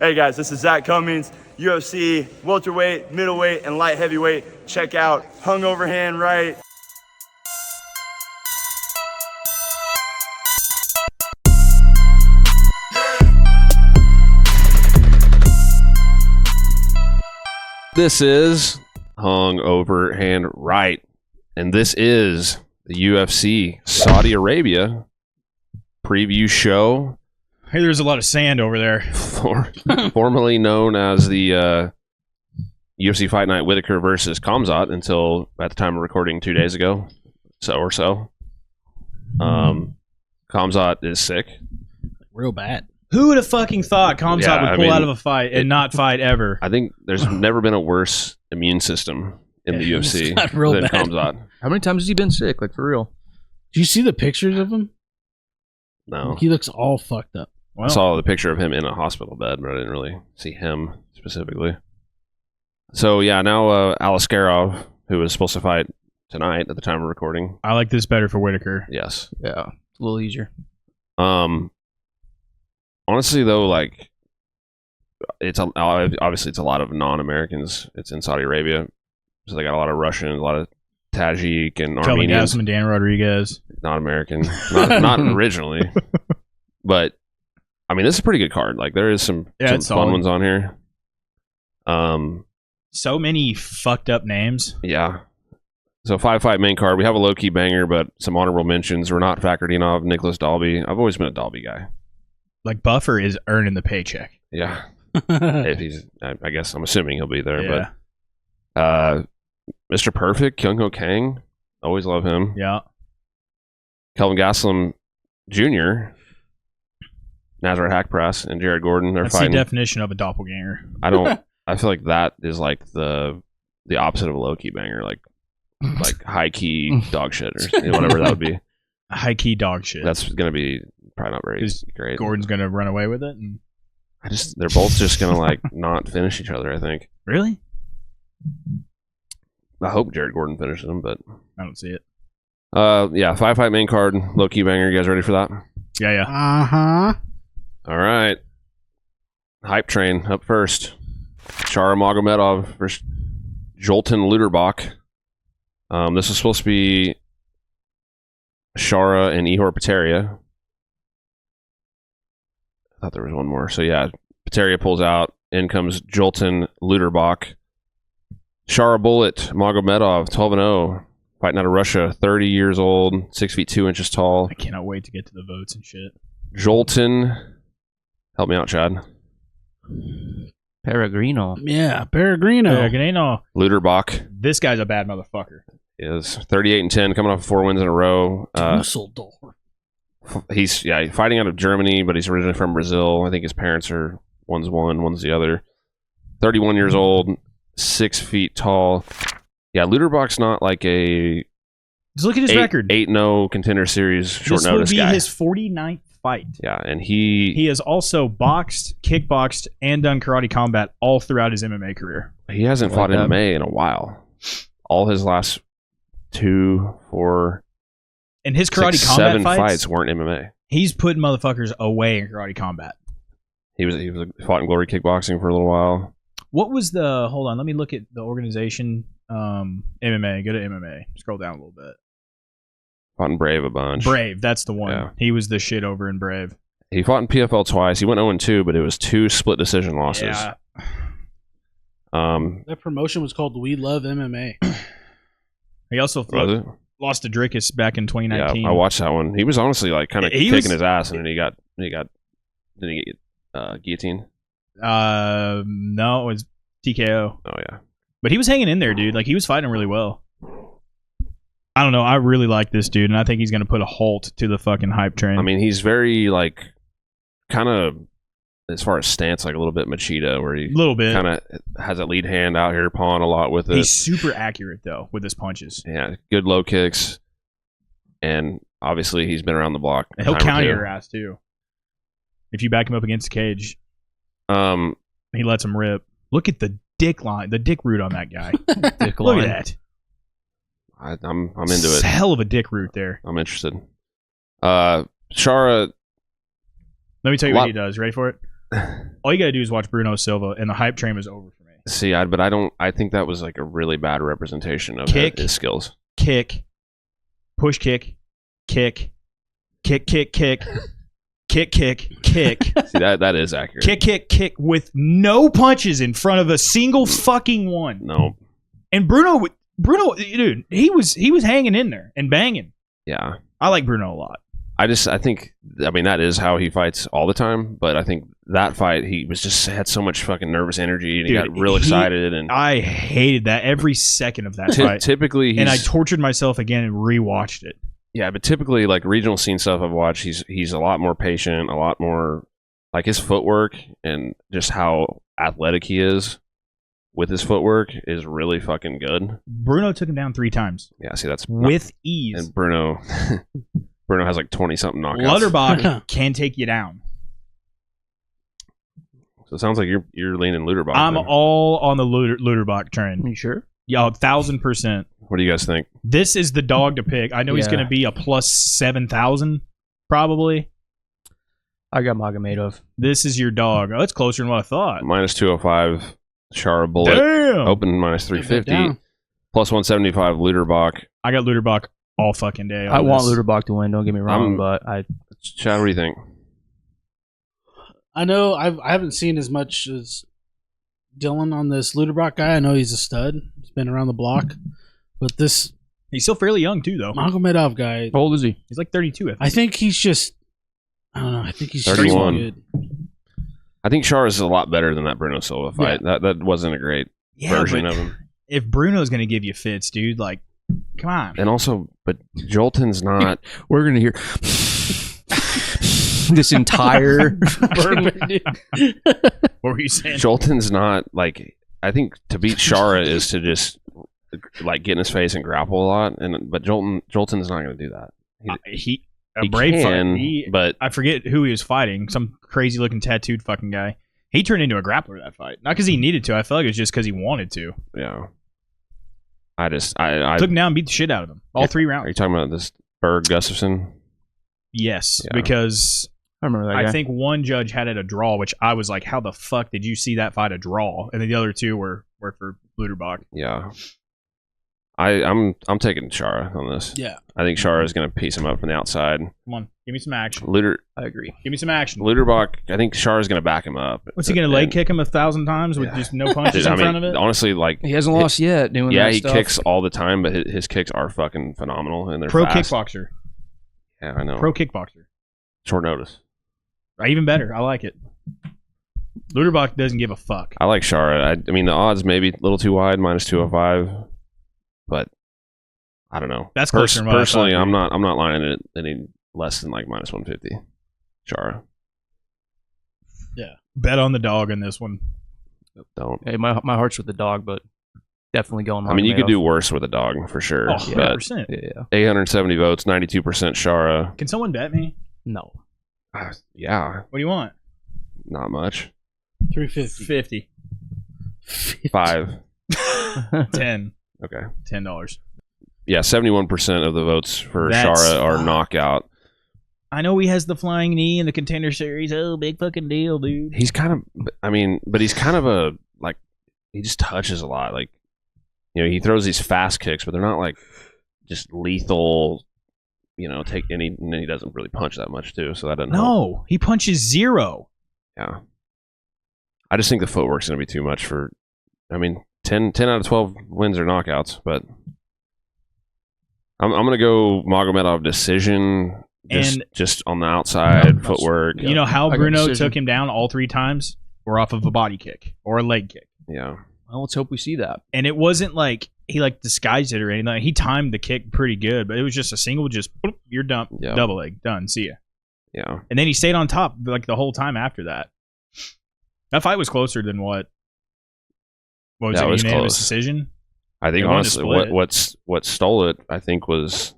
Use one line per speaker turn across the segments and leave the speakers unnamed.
Hey guys, this is Zach Cummings, UFC welterweight, middleweight, and light heavyweight. Check out Hungover Hand Right.
This is Hungover Hand Right, and this is the UFC Saudi Arabia preview show.
Hey, there's a lot of sand over there.
Formerly known as the UFC Fight Night Whittaker versus Khamzat until at the time of recording 2 days ago, so. Khamzat is sick.
Real bad.
Who would have fucking thought Khamzat would pull out of a fight and not fight ever?
I think there's never been a worse immune system in the UFC than Khamzat.
How many times has he been sick? Like, for real?
Do you see the pictures of him?
No.
He looks all fucked up.
I saw the picture of him in a hospital bed, but I didn't really see him specifically. So, yeah, now Aliskerov, who was supposed to fight tonight at the time of recording.
I like this better for Whittaker.
Yes.
Yeah, it's a little easier.
Honestly, though, like, obviously it's a lot of non-Americans. It's in Saudi Arabia, so they got a lot of Russians, a lot of Tajik and Armenians.
And Dan Rodriguez.
Not American. Not originally. But, I mean, this is a pretty good card. Like, there is some fun ones on here.
So many fucked up names.
Yeah. So, 5-fight main card. We have a low-key banger, but some honorable mentions. Renat Fakhretdinov, Nicholas Dalby. I've always been a Dalby guy.
Like, Buffer is earning the paycheck.
Yeah. If he's, I guess, I'm assuming he'll be there. But Mr. Perfect, Kyung Ho Kang. Always love him.
Yeah.
Kelvin Gastelum Jr., Nazareth Hackpress, and Jared Gordon. They're
That's
fighting.
the definition of a doppelganger.
I feel like that is like the opposite of a low key banger, like high key dog shit or whatever that would be.
High key dog shit.
That's gonna be probably not very great.
Gordon's gonna run away with it. And...
they're both just gonna like not finish each other. I think.
Really?
I hope Jared Gordon finishes him, but
I don't see it.
Yeah, 5-fight main card, low key banger. You guys ready for that?
Yeah.
Uh-huh.
All right. Hype train up first. Shara Magomedov versus Joilton Lutterbach. This is supposed to be Shara and Ihor Peteria. I thought there was one more. So yeah, Peteria pulls out. In comes Joilton Lutterbach. Shara Bullet Magomedov, 12-0. Fighting out of Russia, 30 years old, 6 feet 2 inches tall.
I cannot wait to get to the votes and shit.
Joilton. Help me out, Chad.
Peregrino.
Yeah, Peregrino.
Lutterbach
This guy's a bad motherfucker.
is 38-10, coming off 4 wins in a row.
Dusseldorf.
He's fighting out of Germany, but he's originally from Brazil. I think his parents are one's one, one's the other. 31 years old, 6 feet tall. Yeah, Lutterbach's not like a.
Just look at his record.
8-0 contender series short notice
guy. This will be
his
49th fight.
Yeah, and he
has also boxed, kickboxed, and done karate combat all throughout his MMA career.
He hasn't fought MMA in a while. All his last 2, 4,
and his karate
6,
combat
7 fights weren't MMA.
He's putting motherfuckers away in karate combat.
He was fought in Glory Kickboxing for a little while.
What was the? Hold on, let me look at the organization. MMA. Go to MMA. Scroll down a little bit.
Fought in Brave a bunch.
Brave, that's the one.
Yeah.
He was the shit over in Brave.
He fought in PFL twice. He went 0-2, but it was 2 split decision losses.
Yeah.
That promotion was called We Love MMA.
He also lost to Drickus back in 2019.
Yeah, I watched that one. He was honestly like kind of kicking his ass, and then he got didn't he get guillotined?
No, it was TKO.
Oh yeah.
But he was hanging in there, dude. Like, he was fighting really well. I don't know. I really like this dude, and I think he's going to put a halt to the fucking hype train.
I mean, he's very, like, kind of, as far as stance, like a little bit Machida, where he kind of has a lead hand out here, pawing a lot with it.
He's super accurate, though, with his punches.
Yeah, good low kicks. And obviously, he's been around the block.
And he'll counter your ass, too. If you back him up against the cage, he lets him rip. Look at the dick line, the dick root on that guy. Look at that.
I'm into it.
It's a hell of a dick root there.
I'm interested. Shara.
Let me tell you what he does. Ready for it? All you gotta do is watch Bruno Silva, and the hype train was over for me.
See, I think that was like a really bad representation of his skills.
Kick, push kick, kick, kick, kick, kick, kick, kick, kick.
See, that is accurate.
Kick, kick, kick with no punches in front of a single fucking one.
No.
And Bruno, dude, he was hanging in there and banging.
Yeah.
I like Bruno a lot.
I think that is how he fights all the time, but I think that fight he was just had so much fucking nervous energy and he got real excited, and
I hated that every second of that fight.
Typically,
and I tortured myself again and rewatched it.
Yeah, but typically, like regional scene stuff I've watched, he's a lot more patient, a lot more like his footwork and just how athletic he is with his footwork is really fucking good.
Bruno took him down 3 times.
Yeah, see, that's
with ease.
And Bruno has like 20-something knockouts.
Lutterbach can take you down.
So it sounds like you're leaning Lutterbach.
I'm all on the Lutterbach train.
You sure?
Yeah, 1,000%.
What do you guys think?
This is the dog to pick. I know he's going to be a plus 7,000, probably.
I got Magomedov.
This is your dog. Oh, it's closer than what I thought.
Minus 205, Shara Bullet.
Damn.
Open minus 350. Plus 175, Lutterbach.
I got Lutterbach all fucking day.
I want Lutterbach to win, don't get me wrong, but
Chad, what do you think?
I know I haven't seen as much as Dylan on this Lutterbach guy. I know he's a stud. He's been around the block. But this...
He's still fairly young, too, though.
Magomedov guy...
How old is he?
He's like 32, I think.
I think he's just... I don't know. I think he's
31.
Good.
I think Shara is a lot better than that Bruno Silva fight.
Yeah.
That wasn't a great version of him.
If Bruno's going to give you fits, dude, like, come on.
And also, but Joilton's not...
We're going to hear... this entire...
What were you saying?
Joilton's not, like... I think to beat Shara is to just, like, get in his face and grapple a lot. But Joilton's not going to do that.
He
can, but
I forget who he was fighting. Some crazy looking tattooed fucking guy. He turned into a grappler that fight. Not because he needed to. I felt like it was just because he wanted to.
Yeah. I
took him down and beat the shit out of him. All 3 rounds.
Are you talking about this Berg Gustafsson?
Yes, because
I remember that guy.
I think one judge had it a draw, which I was like, how the fuck did you see that fight a draw? And then the other 2 were for Lutterbach.
Yeah. I'm taking Shara on this.
Yeah.
I think Shara is going to piece him up from the outside.
Come on, give me some action.
I agree.
Give me some action.
Lutterbach, I think Shara is going to back him up.
What's he going to leg kick him 1,000 times with just no punches in front of it?
Honestly, like
he hasn't lost yet doing that
Yeah, he
stuff.
kicks all the time, but his kicks are fucking phenomenal and they're
Pro
fast.
kickboxer.
Yeah, I know.
Pro kickboxer.
Short notice.
Even better. I like it. Lutterbach doesn't give a fuck.
I like Shara. I mean, the odds maybe a little too wide, minus 205, but I don't know.
That's closer than what I
personally,
thought,
I'm not lining it any less than like minus 150. Shara.
Yeah.
Bet on the dog in this one.
Don't.
Hey, my heart's with the dog, but definitely going.
I mean, you could do worse with a dog for sure.
Oh, 100%.
Yeah.
870 votes, 92% Shara.
Can someone bet me?
No.
Yeah.
What do you want?
Not much.
350.
50.
5.
10.
Okay.
$10.
Yeah, 71% of the votes for
That's
Shara are knockout.
I know he has the flying knee in the contender series. Oh, big fucking deal, dude.
He's kind of, but he's kind of a, like, he just touches a lot. Like, you know, he throws these fast kicks, but they're not like just lethal, you know, and then he doesn't really punch that much too, so that doesn't help.
No, he punches 0.
Yeah. I just think the footwork's going to be too much for, I mean, 10 out of 12 wins are knockouts, but I'm going to go Magomedov decision. Just on the outside, footwork.
You know how Bruno took him down all 3 times? Or off of a body kick or a leg kick.
Yeah.
Well, let's hope we see that.
And it wasn't like he like disguised it or anything. He timed the kick pretty good, but it was just a single, just boop, you're done, double leg, done, see ya.
Yeah.
And then he stayed on top like the whole time after that. That fight was closer than what was it? Unanimous
close.
Decision.
I think honestly, what stole it, I think was.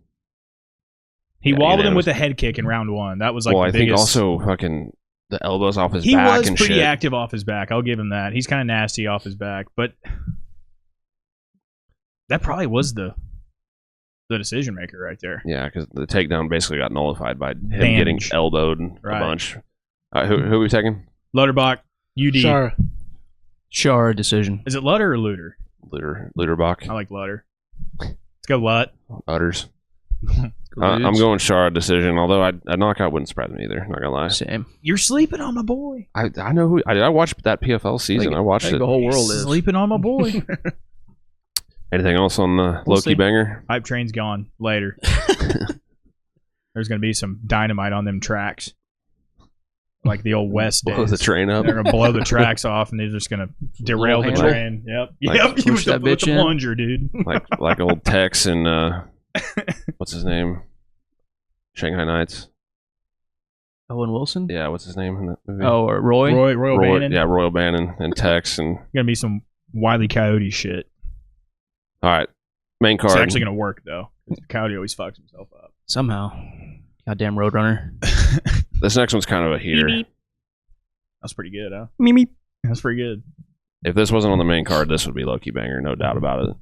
He wobbled him with a head kick in round 1. That was like the biggest.
Think also fucking the elbows off his back.
He was
and
pretty
shit.
active off his back. I'll give him that. He's kind of nasty off his back, but that probably was the decision maker right there.
Yeah, because the takedown basically got nullified by him getting elbowed a bunch. Who are we taking?
Lutterbach, UD.
Shara.
Shara decision.
Is it Lutter or Luter?
Lutterbach.
I like Lutter. Let's go Lut.
Utters. I'm going Shara decision, although a knockout wouldn't surprise me either. Not gonna lie.
Same.
You're sleeping on my boy.
I know who. I watched that PFL season. I watched it.
The whole world is.
Sleeping on my boy.
Anything else on the
We'll
Loki
see.
banger?
Hype train's gone. Later. There's going to be some dynamite on them tracks. Like the old West days.
Blow the train up.
They're going to blow the tracks off and they're just going to derail the
handle.
train. Yep.
Like,
Yep. You
push
with
that
the
bitch in.
plunger, dude.
like old Tex and what's his name? Shanghai Knights.
Owen Wilson?
Yeah, what's his name in that movie?
Oh, or Roy?
Royal Bannon.
Yeah, Royal Bannon and Tex and.
Going to be some Wile E. Coyote shit.
All right, main card.
It's actually going to work, though. Coyote always fucks himself up.
Somehow. Goddamn Roadrunner.
This next one's kind of a heater.
Beep, beep. That's pretty good, huh?
Mimi.
That's pretty good.
If this wasn't on the main card, this would be Loki banger, no doubt about it.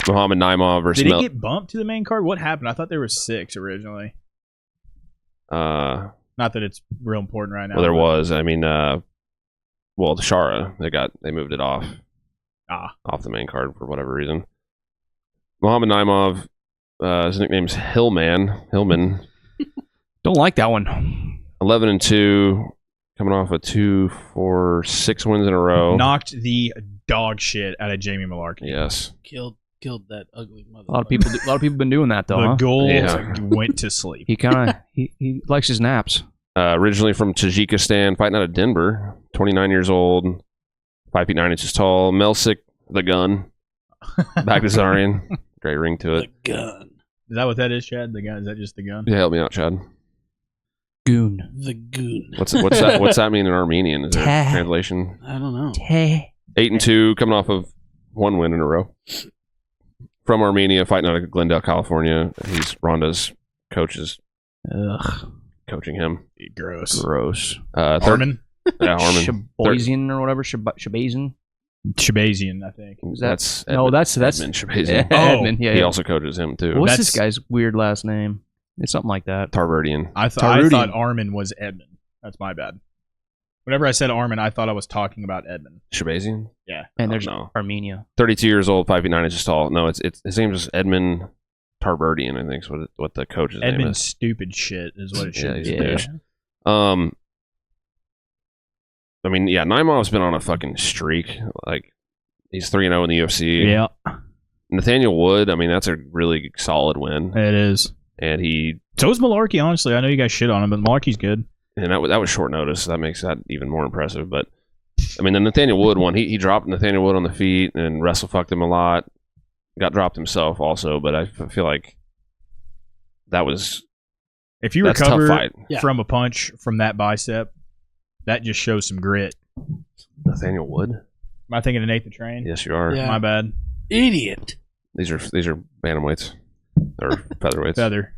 Muhammad Naimov versus
Did it get bumped to the main card? What happened? I thought there were 6 originally.
Well,
Not that it's real important right now.
there
but-
was. I mean, the Shara, they moved it off the main card for whatever reason. Muhammad Naimov, his nickname's Hillman.
Don't like that one.
11-2, coming off a 2-4-6 wins in a row.
Knocked the dog shit out of Jamie Malarkey.
Yes.
Killed that ugly mother.
A lot of people been doing that though.
The
Huh?
goal
Yeah.
went to sleep.
He kind of he likes his naps.
Originally from Tajikistan, fighting out of Denver. 29 years old, 5 feet 9 inches tall. Melsik, the gun. Baghdasaryan. Great ring to it.
The gun.
Is that what that is, Chad? The gun? Is that just the gun?
Yeah, help me out, Chad.
Goon.
The goon.
What's that? What's that mean in Armenian? Is there a translation?
I don't know.
8-2, coming off of 1 win in a row. From Armenia, fighting out of Glendale, California. He's Ronda's coaches
Ugh.
coaching him.
Gross.
Gross.
Armin?
Yeah, Harmon.
Shabazian or whatever. Shabazian.
Shabazian, I think.
Is that-
That's
No, that's
Edmund Shabazian.
Edmund. Yeah.
He
yeah.
also coaches him too.
What's
That's-
this guy's weird last name? It's something like that.
Tarverdian.
I thought Armin was Edmund. That's my bad. Whenever I said Armin, I thought I was talking about Edmund.
Shabazian?
Yeah.
And there's
no.
Armenia.
32 years old, 5 feet 9 inches tall. No, it's his name is Edmund Tarverdian, I think is what the coach's name
Edmund
is.
stupid shit is what it should
Yeah, he's
be.
a douche. I mean, yeah, Naimov's been on a fucking streak. Like, he's 3-0 in the UFC.
Yeah,
Nathaniel Wood, I mean, that's a really solid win.
it is.
And
So is Malarkey, honestly. I know you guys shit on him, but Malarkey's good.
that was short notice. So that makes that even more impressive. But, I mean, the Nathaniel Wood one, he dropped Nathaniel Wood on the feet and wrestle fucked him a lot. Got dropped himself also, but I feel like that was
If you
that's a tough
recover
fight.
from a punch from that bicep, that just shows some grit.
Nathaniel Wood?
Am I thinking of Nathan Train?
Yes, you are.
Yeah.
My bad.
Idiot.
These are bantamweights or featherweights.
Feather.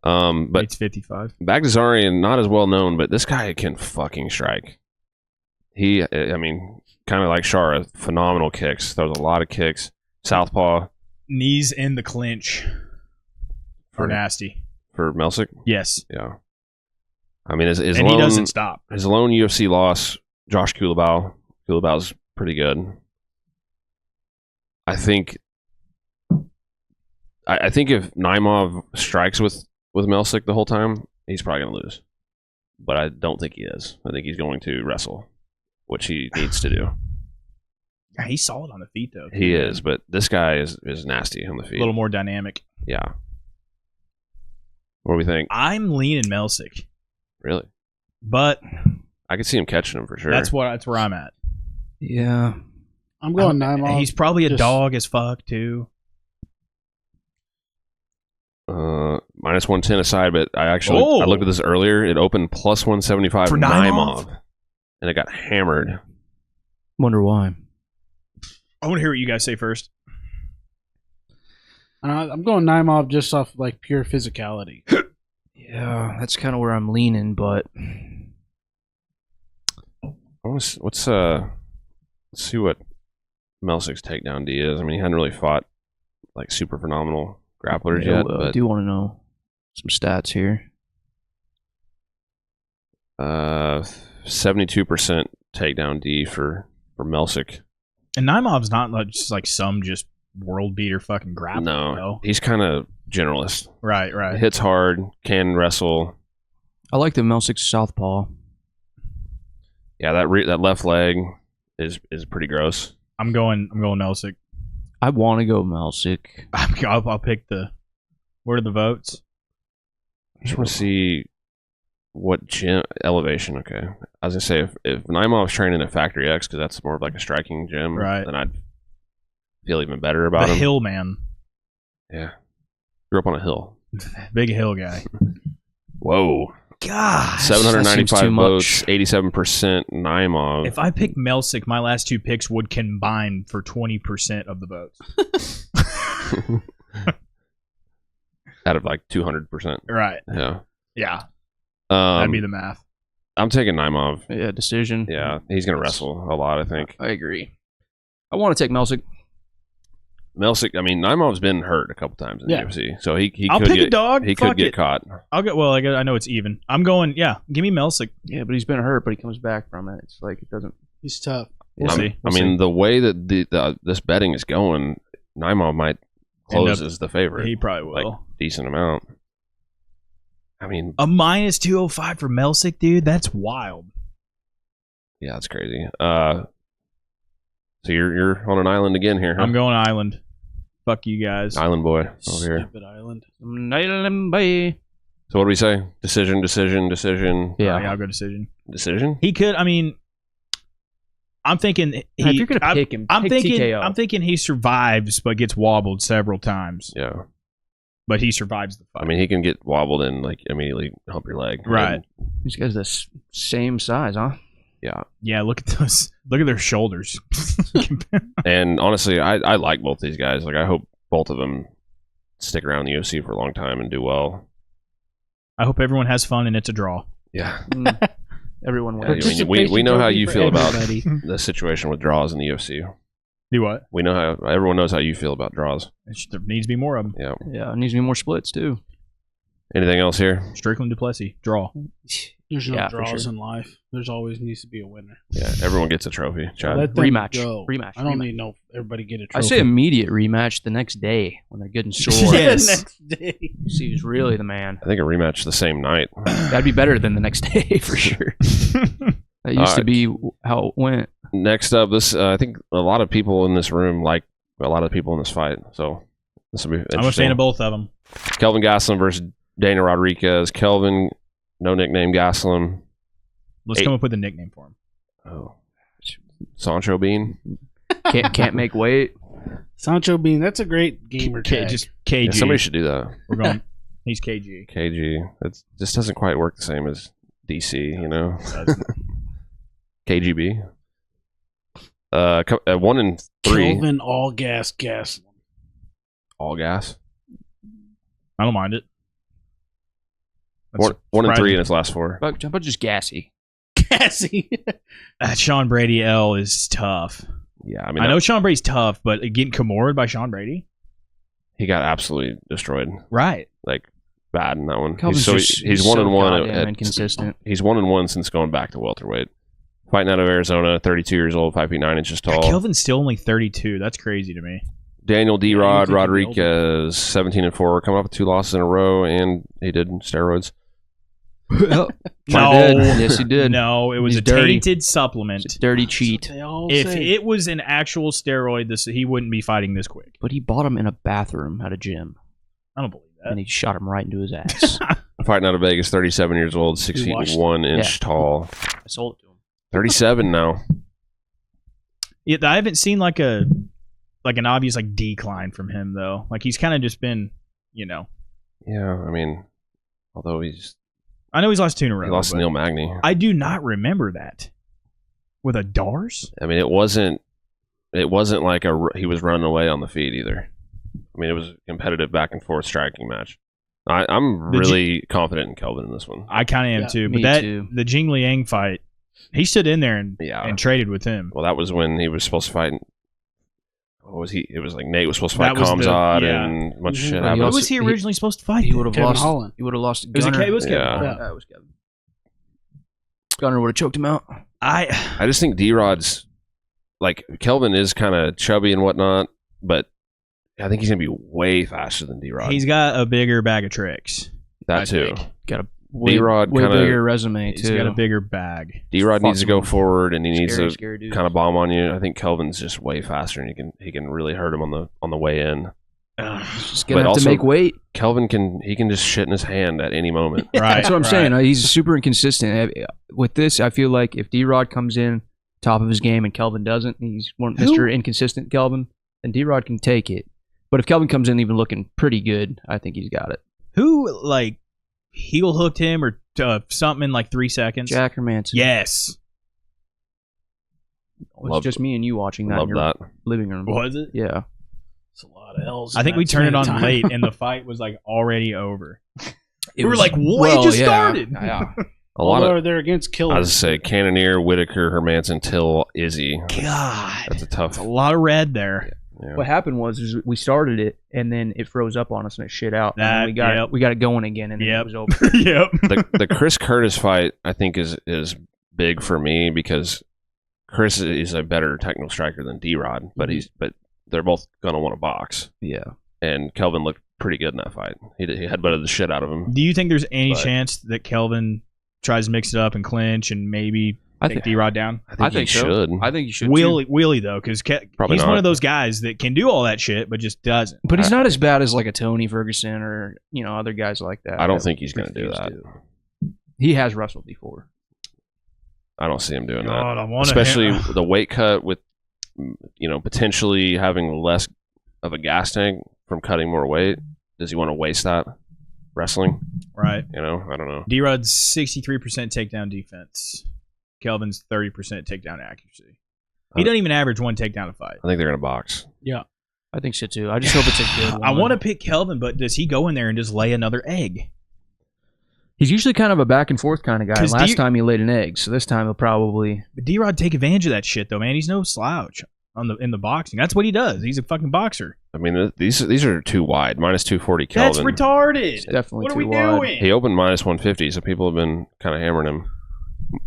But
It's 55.
Baghdasaryan, not as well known, but this guy can fucking strike. He, I mean, kind of like Shara, phenomenal kicks. Throws a lot of kicks. Southpaw
Knees in the clinch are nasty.
for Melsik.
Yes.
Yeah. I mean, his
And
lone,
he doesn't stop.
his lone UFC loss, Josh Kulabau. Kulabau's pretty good. I think if Naimov strikes with Melsik the whole time, he's probably going to lose. But I don't think he is. I think he's going to wrestle, which he needs to do.
Yeah, he's solid on the feet, though.
He is, but this guy is nasty on the
A
feet.
little more dynamic.
Yeah. What do we think?
I'm leaning Melsik,
Really?
but
I could see him catching him for sure.
that's where I'm at.
Yeah.
I'm going Naimov.
He's probably a
Just-
dog as fuck, too.
Minus 110 aside, but I looked at this earlier. It opened plus 175
For Naimov?
and it got hammered.
Wonder why.
I want to hear what you guys say first.
I'm going Naimov just off like pure physicality.
Yeah, that's kind of where I'm leaning, but
Let's see what Melsik's takedown D is. I mean, he hadn't really fought like super phenomenal grapplers
yeah,
yet.
well, I
But
do want to know some stats here.
72% takedown D for Melsik.
And Naimov's not just like some just world beater fucking grappler.
No,
though.
he's kind of generalist.
Right.
Hits hard, can wrestle.
I like the Melsik southpaw.
Yeah, that left leg is pretty gross.
I'm going Melsik.
I want to go Melsik.
I'll pick the. What are the votes?
I just want to see what gym elevation. Okay, I was gonna say if Naimov's training at Factory X, because that's more of like a striking gym,
Right.
then I'd feel even better about
The
him.
hill man.
Yeah, grew up on a hill.
Big hill guy.
Whoa,
God.
795 votes, 87% Naimov.
If I pick Melsik, my last two picks would combine for 20% of the votes.
Out of like 200%.
Right.
Yeah.
Yeah. That'd be the math.
I'm taking Naimov.
Yeah, decision.
Yeah, he's gonna wrestle a lot, I think.
I agree. I want to take Melsik.
Melsik, I mean, Naimov's been hurt a couple times in the UFC, so he
I'll
could
pick
get
a dog.
He
Fuck
could get
it.
caught.
I'll get. Well, I know it's even. I'm going. Yeah, give me Melsik.
Yeah, but he's been hurt, but he comes back from it. It's like it doesn't.
He's tough.
We'll see.
I mean, the way that this betting is going, Naimov might close
End up-
as the favorite.
He probably will.
Like, decent amount. I mean,
A minus 205 for Melsik, dude. That's wild.
yeah, that's crazy. So you're on an island again here, huh?
I'm going Island. Fuck you guys.
Island boy over here.
Stupid island.
So what do we say? Decision.
Yeah, I'll go decision.
Decision?
He could. I mean, I'm thinking.
If you're gonna pick him,
I'm
pick
thinking.
TKO.
I'm thinking he survives, but gets wobbled several times.
Yeah.
But he survives the fight.
I mean, he can get wobbled and like immediately hump your leg.
Right.
These guys are the same size, huh?
Yeah.
Yeah. Look at those. Look at their shoulders.
And honestly, I like both these guys. Like, I hope both of them stick around the UFC for a long time and do well.
I hope everyone has fun and it's a draw.
Yeah.
Everyone
Yeah,
wins.
I mean, we know how you feel about
everybody.
the situation with draws in the UFC.
Do what?
We know how everyone knows how you feel about draws.
There needs to be more of them.
Yeah.
Yeah, it needs to be more splits too.
Anything else here?
Strickland Duplessis. Draw.
There's no
Yeah, for
draws
sure.
in life. There's always needs to be a winner.
Yeah. Everyone gets a trophy. Chad.
Let them
Rematch.
go.
Rematch.
I don't
Rematch.
need no everybody get a
I
trophy.
say immediate rematch the next day when they're good and sore.
Yes.
Next day.
See who's really the man.
I think a rematch the same night.
That'd be better than the next day for sure. That used to be how it went.
Next up, this I think a lot of people in this room like a lot of people in this fight. So this will be interesting.
I'm a fan of both of them.
Kelvin Gastelum versus Daniel Rodriguez. Kelvin, no nickname Gastelum.
Let's come up with a nickname for him.
Oh, Sancho Bean.
Can't make weight.
Sancho Bean, that's a great gamer tag.
Just KG.
Yeah, somebody should do that.
We're going. He's KG.
KG. It just doesn't quite work the same as DC, you know. KGB. 1 and 3.
Kelvin all gas.
All gas.
I don't mind it. That's
1 and 3
surprising.
in its last 4.
How about just gassy?
Gassy.
That Sean Brady L is tough.
Yeah, I mean,
I know Sean Brady's tough, but getting Kimura by Sean Brady?
he got absolutely destroyed.
Right.
Like bad in that one.
Kelvin's
He's 1 and 1
goddamn inconsistent.
He's 1 and 1 since going back to welterweight. Fighting out of Arizona, 32 years old, 5 feet 9 inches tall.
Kelvin's still only 32. That's crazy to me.
Daniel D.
Yeah,
Rod
he was thinking
Rodriguez, 17 and 4, coming up with 2 losses in a row, and he did steroids.
No.
Yes, he did.
No, it was
He's
a
dirty.
tainted supplement.
It's a dirty cheat.
They all
If
say.
it was an actual steroid, he wouldn't be fighting this quick.
But he bought him in a bathroom at a gym,
I don't believe that.
and he shot him right into his ass.
Fighting out of Vegas, 37 years old, 6
He
feet
watched
1 inch
Yeah.
tall.
I sold it to him.
37 now.
Yeah, I haven't seen like an obvious like decline from him though. Like he's kind of just been,
Yeah, I mean, although
I know he's lost 2 in a row.
he lost to
but
Neil Magny.
I do not remember that with a Dars.
I mean, it wasn't like he was running away on the feet either. I mean, it was a competitive back and forth striking match. I'm really confident in Kelvin in this one.
I kind of am
Yeah,
too.
me
But
too.
the Jing Liang fight, he stood in there and traded with him.
Well, that was when he was supposed to fight. What was he? It was like Nate was supposed to fight
That was
Kamzat
yeah.
and a bunch of
Mhm.
shit
Well,
happened.
What was he originally supposed to fight?
He would have
Kevin
lost.
Holland.
He would have lost.
Was it
Gunner.
Kevin?
Yeah.
Yeah.
It was Kevin. Gunner would have choked him out.
I just think D-Rod's like Kelvin is kind of chubby and whatnot, but I think he's gonna be way faster than D-Rod.
He's got a bigger bag of tricks.
That too.
Got a way
D-Rod
bigger resume
He's
too.
got a bigger bag.
D-Rod needs to go forward, and he needs to
scary dude.
kind of bomb on you. I think Kelvin's just way faster, and he can really hurt him on the way in.
He's just gonna
But
have to
also-
make weight.
Kelvin can just shit in his hand at any moment.
Right.
That's what I'm saying. He's super inconsistent. With this, I feel like if D-Rod comes in top of his game and Kelvin doesn't, he's Mr. Inconsistent Kelvin, then D-Rod can take it. But if Kelvin comes in even looking pretty good, I think he's got it.
Who heel hooked him or something in like 3 seconds?
Jack or Manson?
Yes.
It's just me and you watching that in
Love
your
that.
living room.
Was it?
Yeah.
It's a lot of L's.
I think we
in that
turned it
span of
on
time.
late and the fight was like already over.
It
were
was-
like, what?
well,
It just
yeah.
started.
Yeah.
A lot
Although
of
they're against killers.
I was say Cannoneer, Whittaker, Hermanson, Till, Izzy.
God.
That's a tough.
That's a lot of red there.
Yeah.
What happened was is we started it and then it froze up on us and it shit out. And then
That-
we got it going again and then
Yep.
it was over.
Yep.
The Chris Curtis fight, I think, is big for me because Chris is a better technical striker than D-Rod, but they're both gonna want to box.
Yeah.
And Kelvin looked pretty good in that fight. He headbutted the shit out of him.
Do you think there's any
But-
chance that Kelvin tries to mix it up and clinch and maybe
I
take
think
D-Rod down?
I think he should.
I think you should. too.
Wheelie though, because
Probably
he's
not.
one of those guys that can do all that shit, but just doesn't.
But he's not as bad as like a Tony Ferguson or other guys like that.
I don't
that
think he's gonna do
refuse
that.
to. He has wrestled before.
I don't see him doing
God, I
that.
wanna
Especially
hit-
the weight cut with potentially having less of a gas tank from cutting more weight. Does he want to waste that wrestling?
Right.
I don't know.
D-Rod's 63% takedown defense. Kelvin's 30% takedown accuracy. He doesn't even average one takedown a fight.
I think they're gonna box.
I think so too. I just hope it's a good one.
I want to pick Kelvin, but does he go in there and just lay another egg?
He's usually kind of a back and forth kind of guy.
'Cause
Last time he laid an egg, so this time he'll probably.
But D-Rod take advantage of that shit though, man. He's no slouch in the boxing. That's what he does. He's a fucking boxer.
I mean, these are too wide. Minus 240
That's
Kelvin.
retarded.
It's definitely
What are
too
we
wide.
doing?
He opened minus 150, so people have been kind of hammering him.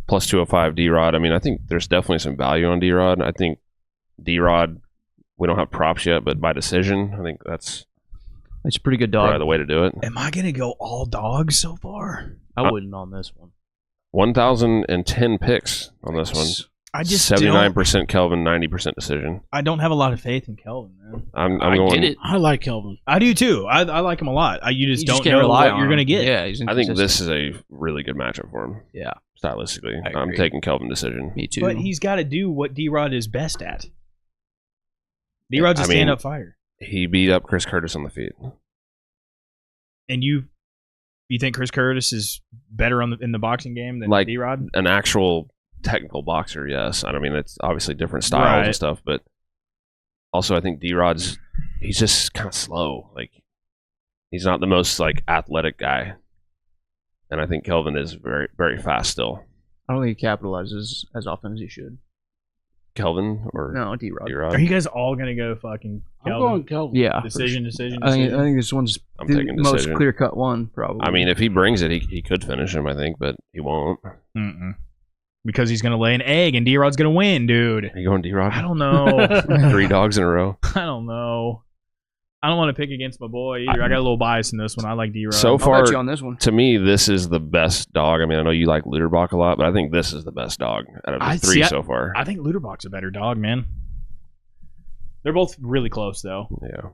Plus 205 D-Rod. I mean, I think there's definitely some value on D-Rod. I think D-Rod, we don't have props yet, but by decision, I think that's
It's a pretty good
probably
dog.
the way to do it.
Am I gonna go all dogs so far?
I wouldn't on this one.
1,010 picks on this one.
I just
79% Kelvin, 90% decision.
I don't have a lot of faith in Kelvin, man.
I'm
I
going.
get it.
I like Kelvin.
I do too. I like him a lot. You just
You
don't
can't
know
rely
what
on
you're
him.
gonna get.
Yeah, he's
I think
inconsistent.
this is a really good matchup for him.
Yeah,
Stylistically,
I
I'm
agree.
taking Kelvin decision.
me too.
But he's got to do what D-Rod is best at. D-Rod's a
I mean-
stand-up fighter,
He beat up Chris Curtis on the feet.
and you think Chris Curtis is better in the boxing game than
Like-
D-Rod?
An actual technical boxer, yes. I mean, it's obviously different styles
Right.
and stuff, but also I think D-Rod's he's just kind of slow. Like he's not the most like athletic guy, and I think Kelvin is very very fast still.
I don't think he capitalizes as often as he should.
Kelvin or
No, D-Rod.
D-Rod?
Are you guys all gonna go fucking
I'm
Kelvin?
going Kelvin.
Yeah,
Decision.
I think this one's
I'm
the
taking
most
decision.
clear cut one, probably.
I mean, if he brings it, he could finish him, I think, but he won't.
Mm-mm. Because he's gonna lay an egg, and D-Rod's gonna win, dude.
Are you going D-Rod?
I don't know.
3 dogs in a row.
I don't know. I don't want to pick against my boy either. I got a little bias in this one. I like D-Rod.
So
I'll
far,
bet you on this one.
to me, this is the best dog. I mean, I know you like Lutterbach a lot, but I think this is the best dog out of the
I-
3
see,
so far.
I think Lutterbach's a better dog, man. They're both really close, though.
Yeah.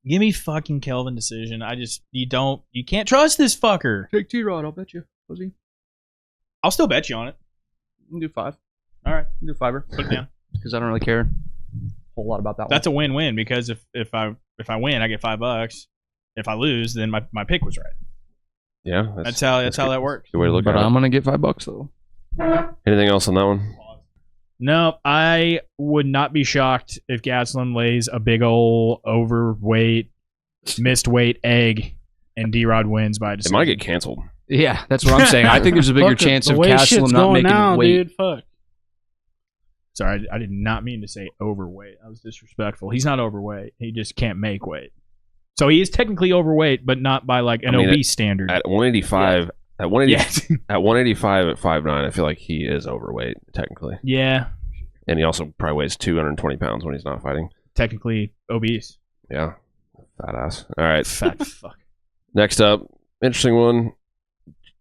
Give me fucking Kelvin decision. You can't trust this fucker.
Take D-Rod, I'll bet you. Pussy.
I'll still bet you on it.
You can do 5.
All right,
You can do 5er.
put it down.
Because I don't really care a whole lot about that
That's a win-win because if I win, I get $5. If I lose, then my pick was right.
Yeah.
That's how that works.
Good way to look
one. But
at
I'm going to get $5 though.
it. Anything else on that one?
No, I would not be shocked if Gastelum lays a big ol' overweight, missed weight egg, and D-Rod wins by
It
decision.
might get canceled.
Yeah, that's what I'm saying. I think there's a bigger
Fuck it,
chance
the
of
way
Gastelum
shit's
not
going
making
now,
weight.
dude. Fuck.
Sorry, I did not mean to say overweight. I was disrespectful. He's not overweight. He just can't make weight. So he is technically overweight, but not by like an
I mean,
obese standard.
At 185, At 180, at 185 at 5'9", I feel like he is overweight technically.
Yeah,
And he also probably weighs 220 pounds when he's not fighting.
technically obese.
Yeah, fat ass. All right,
Fat fuck.
next up, interesting one.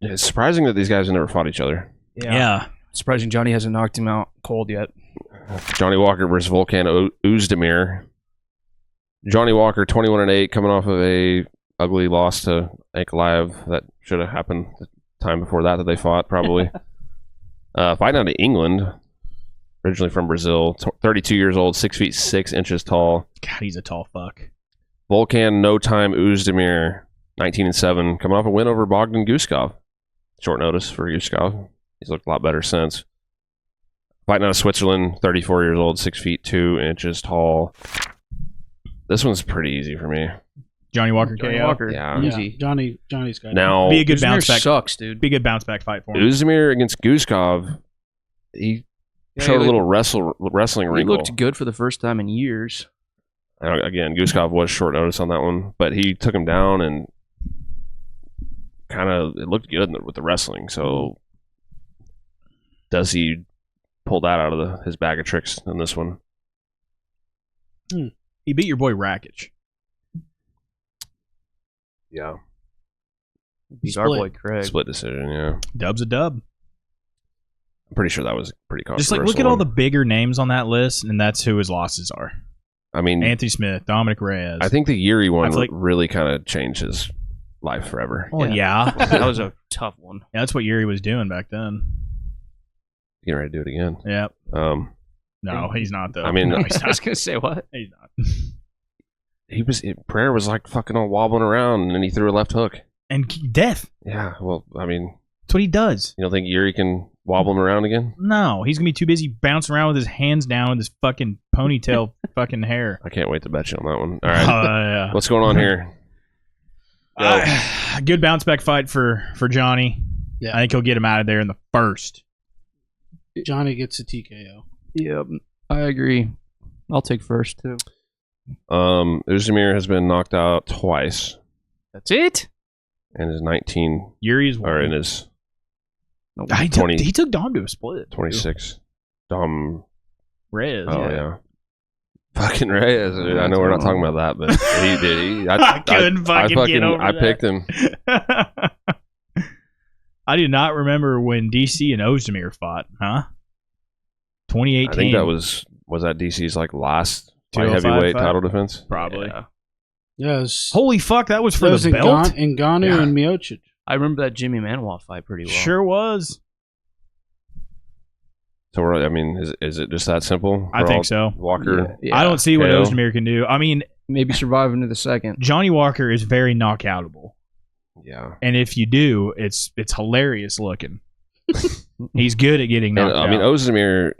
It's surprising that these guys have never fought each other.
Yeah.
Surprising Johnny hasn't knocked him out cold yet.
Johnny Walker versus Volkan Oezdemir. Johnny Walker, 21-8, coming off of a ugly loss to Ankalaev that should have happened the time before that they fought, probably. Fighting out of England, originally from Brazil, 32 years old, 6 feet 6 inches tall.
God, he's a tall fuck.
Volkan No Time Oezdemir, 19-7, coming off a win over Bogdan Guskov. Short notice for Guskov. He's looked a lot better since. Fighting out of Switzerland, 34 years old, 6 feet 2 inches tall. This one's pretty easy for me.
Johnny Walker
Johnny
KO.
Walker.
Yeah.
Easy.
Johnny's got it.
Now,
Be a good
Oezdemir
bounce back.
sucks, dude.
Be a good bounce back fight for him.
Oezdemir against Guskov, he showed a little wrestling
He
wrinkle.
looked good for the first time in years.
Again, Guskov was short notice on that one, but he took him down and kind of it looked good with the wrestling. So, does he pull that out of his bag of tricks in this one?
He beat your boy Rakic.
Yeah,
He's our boy Craig.
split decision. Yeah,
Dub's a dub.
I'm pretty sure that was pretty controversial.
Just like look at all the bigger names on that list, and that's who his losses are.
I mean,
Anthony Smith, Dominic Reyes.
I think the Yuri one
feel like-
really kind of changed his life forever.
Well, yeah.
That was a tough one.
Yeah, that's what Yuri was doing back then.
Getting ready to do it again.
Yeah.
Um,
No, he's not though.
I mean,
no, he's
I was
not.
gonna say what?
He's not.
Prayer was like fucking all wobbling around, and then he threw a left hook.
And death.
Yeah, well, I mean,
That's what he does.
you don't think Yuri can wobble him around again?
No, he's gonna be too busy bouncing around with his hands down with his fucking ponytail fucking hair.
I can't wait to bet you on that one. All right,
Yeah.
what's going on here?
Good bounce back fight for Johnny.
Yeah.
I think he'll get him out of there in the first.
Johnny gets a TKO.
Yep, I agree. I'll take first too.
Oezdemir has been knocked out twice
That's it.
and is 19,
Yuri's
or in
one.
his
He
20.
took Dom to a split.
26. Dom.
Reyes.
Oh yeah. Fucking Reyes. I know we're not talking about that, but he did.
I couldn't fucking get over
I
that.
picked him.
I do not remember when DC and Oezdemir fought, huh? 2018.
I think that was that DC's like last light
205
heavyweight
fight?
title defense.
probably.
Yeah.
Yeah, it was,
Holy fuck, that was for
that was
the belt?
Ngannou
Yeah.
and Miocic.
I remember that Jimmy Manuwa fight pretty well.
Sure was.
So I mean, is it just that simple?
I
We're
think
all
so.
Walker.
Yeah.
I don't see what
KO.
Oezdemir can do. I mean,
Maybe survive into the second.
Johnny Walker is very knockoutable.
Yeah.
And if you do, it's hilarious looking. He's good at getting
And,
knocked
I mean,
out.
Oezdemir,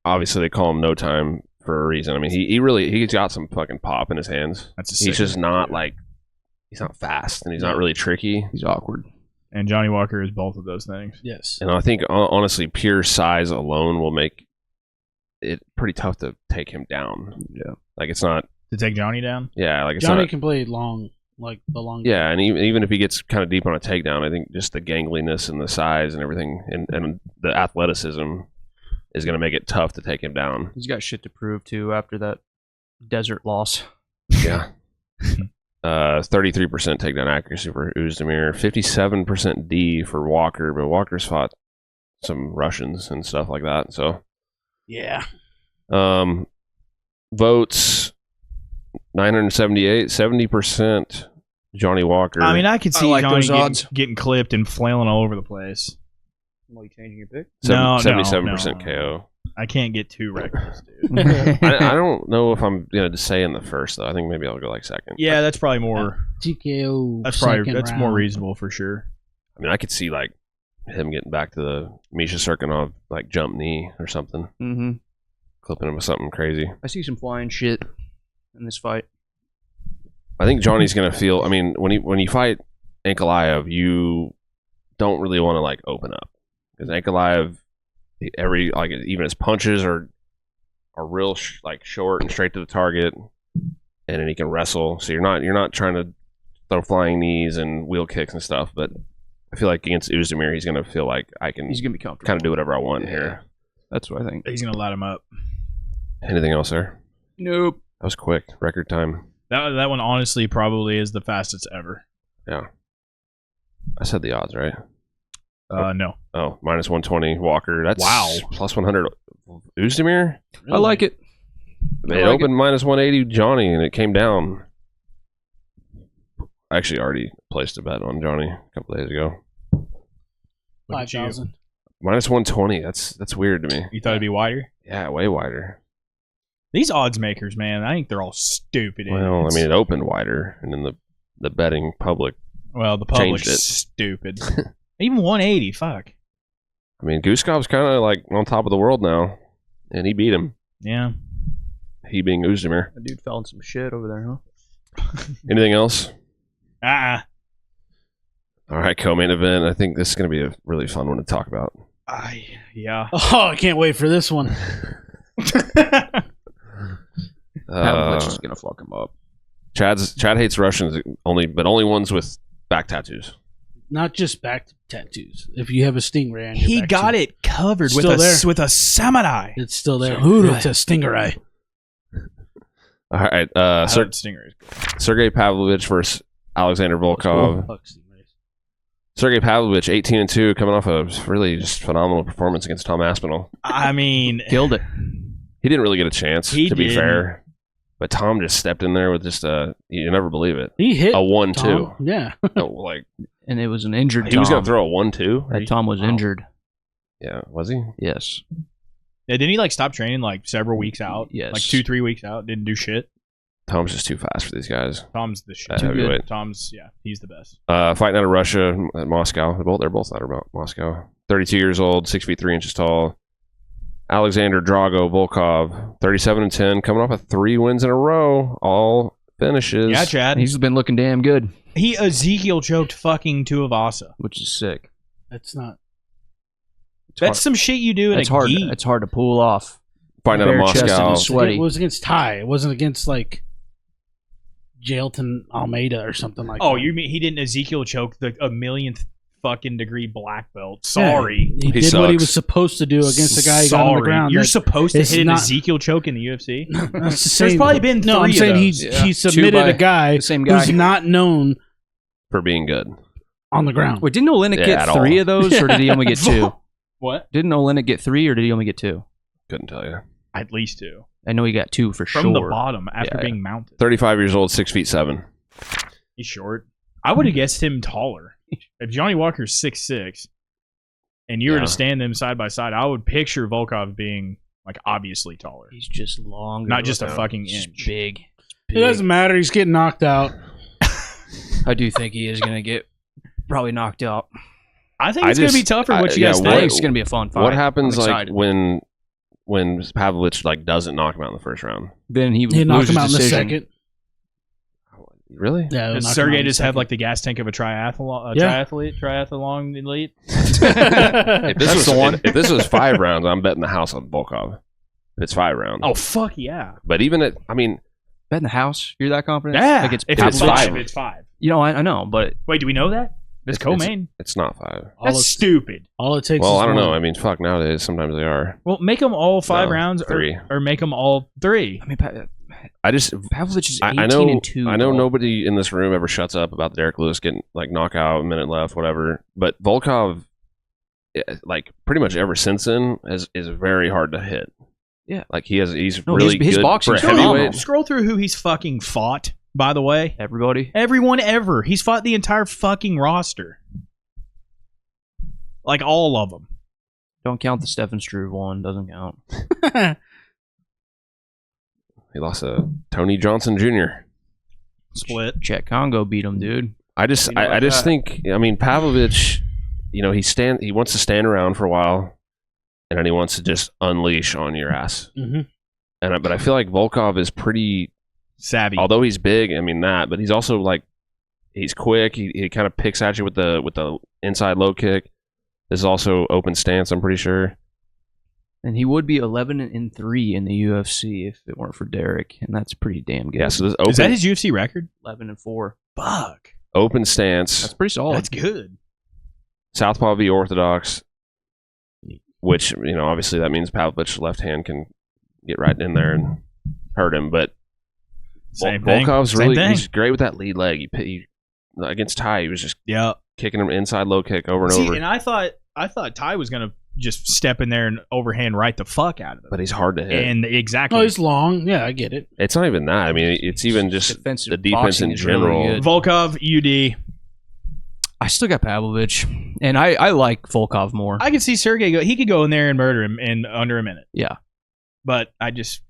obviously they call him No Time for a reason. I mean, he's got some fucking pop in his hands.
That's a
He's
sick
just
one.
not like, he's not fast and he's not really tricky.
He's awkward.
And Johnny Walker is both of those things.
Yes.
And I think, honestly, pure size alone will make it pretty tough to take him down.
Yeah.
Like, it's not,
To take Johnny down?
yeah, like it's
Johnny
not.
can play long, like the long.
Yeah, and even if he gets kind of deep on a takedown, I think just the gangliness and the size and everything and the athleticism is going to make it tough to take him down.
He's got shit to prove too after that desert loss.
Yeah. 33% takedown accuracy for Oezdemir, 57% D for Walker, but Walker's fought some Russians and stuff like that. So,
Yeah.
votes 978, 70% Johnny Walker.
I mean, I could see
like
Johnny
those odds.
getting clipped and flailing all over the place.
Are you changing your pick?
No,
77%
no.
KO.
I can't get too reckless, dude.
I don't know if I'm gonna say in the first though. I think maybe I'll go like second.
Yeah, that's probably more.
TKO.
That's
second
more
round.
reasonable for sure.
I mean, I could see like him getting back to the Misha Serkinov like jump knee or something,
Mm-hmm.
clipping him with something crazy.
I see some flying shit in this fight.
I think Johnny's gonna feel. I mean, when you fight Ankalaev, you don't really want to like open up because Ankalaev, even his punches are real like short and straight to the target, and then he can wrestle. So you're not trying to throw flying knees and wheel kicks and stuff. But I feel like against Oezdemir, he's going to feel like I can
He's gonna be comfortable.
kind of do whatever I want here.
That's what I think.
He's gonna light him up.
Anything else there?
Nope.
That was quick. Record time.
That one honestly probably is the fastest ever.
Yeah. I said the odds, right?
No.
Oh, minus 120 Walker. That's
Wow.
plus 100 Oezdemir.
I like it.
It opened minus 180 Johnny, and it came down. I actually already placed a bet on Johnny a couple days ago.
Look at you.
5,000.
Minus 120. That's weird to me.
You thought it'd be wider?
Yeah, way wider.
These odds makers, man, I think they're all stupid.
Well, I
idiots.
mean, it opened wider, and then the betting public.
Well, the
changed
public's
it.
stupid. Even 180, fuck.
I mean, Guskov's kind of like on top of the world now, and he beat him.
Yeah.
He being Oezdemir.
That dude fell in some shit over there, huh?
Anything else?
Ah.
All right, co-main event. I think this is going to be a really fun one to talk about.
Yeah.
Oh, I can't wait for this one.
Pavlovich is gonna fuck him up.
Chad hates Russians but only ones with back tattoos.
Not just back tattoos. If you have a stingray on your
He
back
got
too.
it covered
Still there.
with a samurai.
It's still there. It's a stingray.
All right,
Stingrays.
Sergei Pavlovich versus Alexander Volkov.
Fuck stingrays.
Sergei Pavlovich, 18-2, coming off a really just phenomenal performance against Tom Aspinall.
I mean,
Killed it.
He didn't really get a chance,
He
to be
didn't.
fair. But Tom just stepped in there with just you never believe it.
He hit
A 1-2.
Tom. Yeah.
No, like
And it was an injured
he was
Tom.
going to throw a 1-2.
That Tom was injured.
Yeah, was he?
Yes.
yeah, didn't he like stop training like several weeks out?
Yes.
Like 2-3 weeks out. Didn't do shit.
Tom's just too fast for these guys.
Tom's the shit.
Too heavyweight.
Tom's he's the best.
Fighting out of Russia at Moscow. They're both out of Moscow. 32 years old, 6 feet 3 inches tall. Alexander Drago Volkov, 37-10, coming off of 3 wins in a row. All finishes.
Yeah, Chad.
He's been looking damn good,
He Ezekiel choked fucking Tuivasa.
which is sick.
That's not.
That's some shit you do in
It's
a
hard.
gi.
It's hard to pull off.
Fighting out of
bare chest and
Moscow.
sweaty.
It was against Ty. It wasn't against like Joilton Almeida or something like that.
Oh, you mean he didn't Ezekiel choke a millionth fucking degree black belt? Sorry.
He did what he was supposed to do against the guy who got on the ground.
You're
That-
supposed to
it's
hit an
not-
Ezekiel choke in the UFC?
That's the
There's
same-
probably been
no. I'm
three of
saying
those.
he submitted
by
a guy
the same guy.
who's not known
For being good.
on the ground.
Wait, didn't Olenek
Yeah,
get
at
3
all.
of those, or did he only get 2?
What?
Didn't Olenek get 3, or did he only get 2?
Couldn't tell you.
At least 2.
I know he got 2 for
From
sure.
the bottom after
Yeah,
being mounted.
35 years old, 6 feet 7.
He's short. I would have guessed him taller. If Johnny Walker's 6'6", and you were
Yeah.
to stand them side by side, I would picture Volkov being like obviously taller.
He's just longer.
Not just a
Look,
fucking
just
inch.
big.
It doesn't matter. He's getting knocked out.
I do think he is going to get probably knocked out.
I think it's going to be tougher. What you guys
I
think?
think it's going to be a fun fight.
What happens
I'm
like
excited.
when Pavlovich like doesn't knock him out in the first round?
Then he
He knocked
loses
him out in the
decision.
second.
Really?
Yeah,
Does Sergei just have like the gas tank of a triathlon elite?
If this
That's
was
the one.
if this was 5 rounds, I'm betting the house on Volkov. If it's 5 rounds.
Oh fuck yeah!
But even at, I mean,
Bet in the house? You're that confident?
Yeah,
Like it's
if
it's
it's
five.
5, it's 5.
You know, I know, but
Wait, do we know that? It's
It's-
co-main.
it's not 5.
That's stupid.
All it takes
Well,
is
I don't know.
one.
I mean, fuck, nowadays sometimes they are.
Well, make them all 5
No,
rounds,
3.
or make them all 3.
I mean,
I just
Pavlovich is 18
I know
and 2.
I know
bro.
nobody in this room ever shuts up about Derek Lewis getting like knockout, a minute left, whatever. But Volkov, like pretty much ever since then, is very hard to hit.
Yeah.
like he's
No,
really
his
good
boxing's
for a
phenomenal.
heavyweight.
Scroll through who he's fucking fought. By the way,
Everybody.
everyone ever. He's fought the entire fucking roster. Like all of them.
Don't count the Stephen Struve one. Doesn't count.
He lost to Tony Johnson Jr.
Split.
Chet Congo beat him, dude.
I just
You know
I
about
just
that?
think, I mean, Pavlovich, you know, he wants to stand around for a while, and then he wants to just unleash on your ass.
Mhm.
But I feel like Volkov is pretty,
Savvy.
although he's big. I mean that, but he's also like he's quick. He kind of picks at you with the inside low kick. This is also open stance, I'm pretty sure.
And he would be 11-3 in the UFC if it weren't for Derek, and that's pretty damn good.
Yeah, so this
Is that
open
his UFC record?
11-4.
Fuck.
open stance.
That's pretty solid.
That's good.
Southpaw v. Orthodox, which, obviously that means Pavlovich's left hand can get right in there and hurt him. But Volkov's he's great with that lead leg. He against Ty, he was just kicking him inside low kick over and over.
And I thought Ty was going to just step in there and overhand right the fuck out of him.
But he's hard to hit.
And exactly.
Oh, he's long. Yeah, I get it.
It's not even that. I mean, it's even just the defense in general.
Really
Volkov, UD.
I still got Pavlovich, and I like Volkov more.
I could see Sergei he could go in there and murder him in under a minute.
Yeah.
But
that's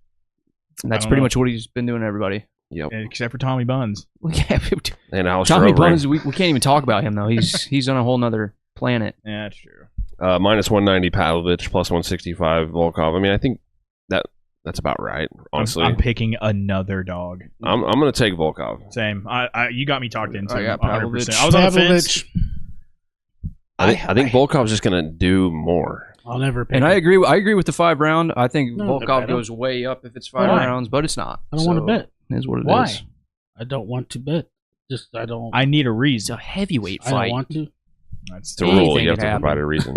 pretty much what he's been doing to everybody.
Yep.
Except for Tommy Buns.
Yeah.
And
Tommy Buns, we can't even talk about him, though. He's on a whole nother planet.
Yeah, that's true.
Minus 190 Pavlovich, plus 165 Volkov. I mean, I think that's about right, honestly.
I'm picking another dog.
I'm going to take Volkov.
Same. You got me talked into.
I got Pavlovich.
100%. I was on the fence.
I think Volkov's just going to do more.
I'll never pick
And
him.
I agree with the 5 round. I think
No,
Volkov
I don't.
goes way up if it's 5
Why?
rounds, but it's not.
I don't want to bet.
It is what it is.
Why? I don't want to bet. I don't.
I need a
It's
reason.
a heavyweight
I
fight.
don't want to.
That's
It's a rule.
Anything
You have
could
to
happen.
provide a reason.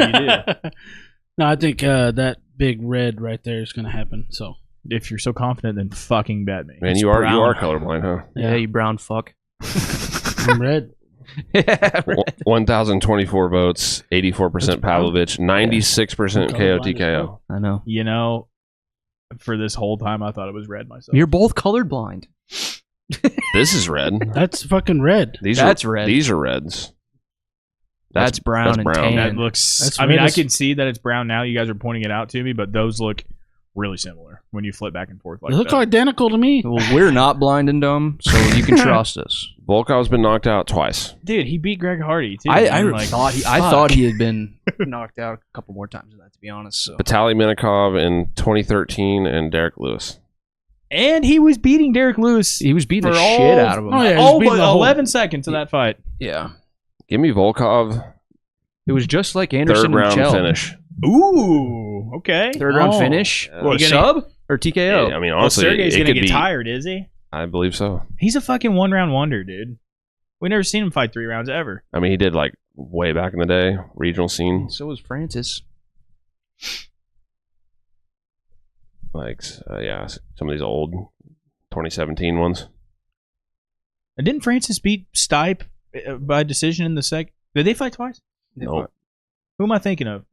No, I think that big red right there is going to happen. So
If you're so confident, then fucking bet me.
Man,
It's
you are
brown.
colorblind, huh?
Yeah, you brown fuck.
I'm red.
Yeah,
1,024 votes, 84% Pavlovich, 96% KO TKO.
I know.
You know, for this whole time, I thought it was red myself.
You're both colorblind.
This is red.
That's fucking red.
That's red.
These are reds.
That's brown and tan.
That looks.
That's
I mean,
red
I
as-
can see that it's brown now. You guys are pointing it out to me, but those look really similar when you flip back and forth like
They look
that.
identical to me.
Well, we're not blind and dumb, so you can trust us.
Volkov's been knocked out twice.
Dude, he beat Greg Hardy too.
I
man. Like,
thought he had been knocked out a couple more times than that, to be honest. So
Vitaly Minikov in 2013 and Derek Lewis.
and he was beating Derek Lewis.
he was beating the
for
shit
all-
out of him.
Oh, yeah.
Oh,
beating
but
the whole-
11 seconds of that fight.
Yeah.
Give me Volkov,
It was just like Anderson
third round
and Chell.
finish.
Ooh, okay.
Third round
Oh.
finish.
Yeah.
What,
You gonna-
sub or TKO?
I mean,
Well,
honestly,
Sergei's
it
gonna
could
get
be.
tired, is he?
I believe so.
He's a fucking 1 round wonder, dude. We never seen him fight 3 rounds ever.
I mean, he did like way back in the day, regional scene.
So was Francis.
Like, yeah, some of these old 2017 ones.
And didn't Francis beat Stipe by decision in the sec? Did they fight twice?
No.
Who am I thinking of?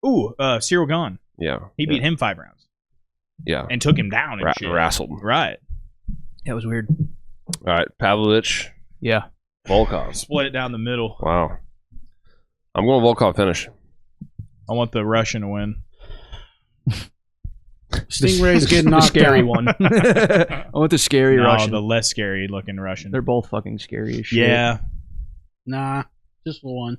Ooh, Cyril Gahn.
Yeah.
He beat him 5 rounds
Yeah.
and took him down and shit.
Wrestled.
Right.
That was weird.
All right. Pavlovich,
Yeah.
Volkov.
Split it down the middle.
Wow. I'm going Volkov finish.
I want the Russian to win.
Stingray's getting
The
knocked
scary
out.
one.
I want the scary
No,
Russian.
the less scary looking Russian.
They're both fucking scary as shit.
Yeah.
Nah, just the one.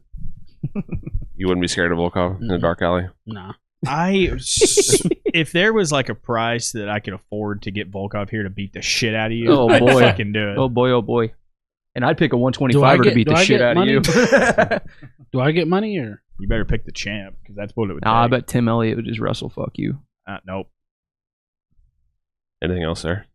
You wouldn't be scared of Volkov in a dark alley?
Nah.
If there was like a price that I could afford to get Volkov here to beat the shit out of you,
Oh,
I'd
boy.
fucking do it.
Oh boy, oh boy. And I'd pick a
Do I
125er to
get-
beat
do
the
I
shit
get
out
money?
of you.
Do I get money or?
You better pick the champ because that's what it would
Nah, I
take.
bet Tim Elliott would just wrestle fuck you.
Nope.
Anything else there?